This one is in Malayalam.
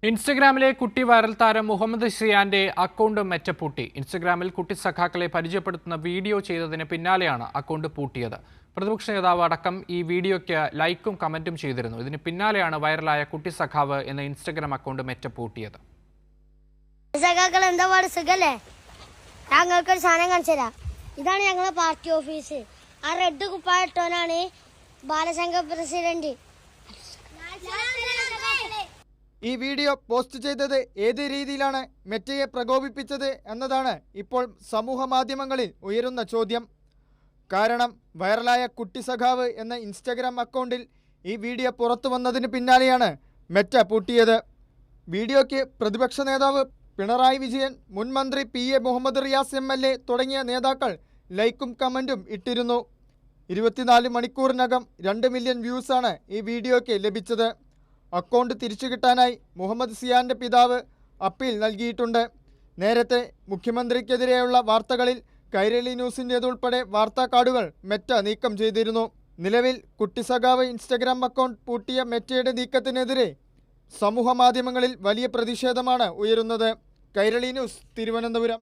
ഇൻസ്റ്റഗ്രാമിലെ കുട്ടി വൈറൽ താരം മുഹമ്മദ് സിയാന്റെ അക്കൗണ്ട് മെറ്റ പൂട്ടി. ഇൻസ്റ്റഗ്രാമിൽ കുട്ടി സഖാക്കളെ പരിചയപ്പെടുത്തുന്ന വീഡിയോ ചെയ്തതിന് പിന്നാലെയാണ് അക്കൗണ്ട് പൂട്ടിയത്. പ്രതിപക്ഷ നേതാവ് അടക്കം ഈ വീഡിയോയ്ക്ക് ലൈക്കും കമന്റും ചെയ്തിരുന്നു. ഇതിന് പിന്നാലെയാണ് വൈറലായ കുട്ടി സഖാവ് എന്ന ഇൻസ്റ്റഗ്രാം അക്കൗണ്ട് മെറ്റ പൂട്ടിയത്. ഇതാണ് ഞങ്ങളുടെ പാർട്ടി ഓഫീസ്. ആ റെഡ് കുപ്പായിട്ടോനാണ് ബാലസംഘ പ്രസിഡന്റ്. ഈ വീഡിയോ പോസ്റ്റ് ചെയ്തത് ഏത് രീതിയിലാണ് മെറ്റയെ പ്രകോപിപ്പിച്ചത് എന്നതാണ് ഇപ്പോൾ സമൂഹ മാധ്യമങ്ങളിൽ ഉയരുന്ന ചോദ്യം. കാരണം വൈറലായ കുട്ടി സഖാവ് എന്ന ഇൻസ്റ്റഗ്രാം അക്കൗണ്ടിൽ ഈ വീഡിയോ പുറത്തു വന്നതിന് പിന്നാലെയാണ് മെറ്റ പൂട്ടിയത്. വീഡിയോയ്ക്ക് പ്രതിപക്ഷ നേതാവ് പിണറായി വിജയൻ, മുൻ മന്ത്രി PA മുഹമ്മദ് റിയാസ് MLA തുടങ്ങിയ നേതാക്കൾ ലൈക്കും കമൻറ്റും ഇട്ടിരുന്നു. 24 മണിക്കൂറിനകം 2 മില്യൺ വ്യൂസാണ് ഈ വീഡിയോയ്ക്ക് ലഭിച്ചത്. അക്കൗണ്ട് തിരിച്ചു കിട്ടാനായി മുഹമ്മദ് സിയാന്റെ പിതാവ് അപ്പീൽ നൽകിയിട്ടുണ്ട്. നേരത്തെ മുഖ്യമന്ത്രിക്കെതിരെയുള്ള വാർത്തകളിൽ കൈരളി ന്യൂസിൻ്റേതുൾപ്പെടെ വാർത്താ കാർഡുകൾ മെറ്റ നീക്കം ചെയ്തിരുന്നു. നിലവിൽ കുട്ടി സഖാവ് ഇൻസ്റ്റഗ്രാം അക്കൗണ്ട് പൂട്ടിയ മെറ്റയുടെ നീക്കത്തിനെതിരെ സമൂഹ മാധ്യമങ്ങളിൽ വലിയ പ്രതിഷേധമാണ് ഉയരുന്നത്. കൈരളി ന്യൂസ്, തിരുവനന്തപുരം.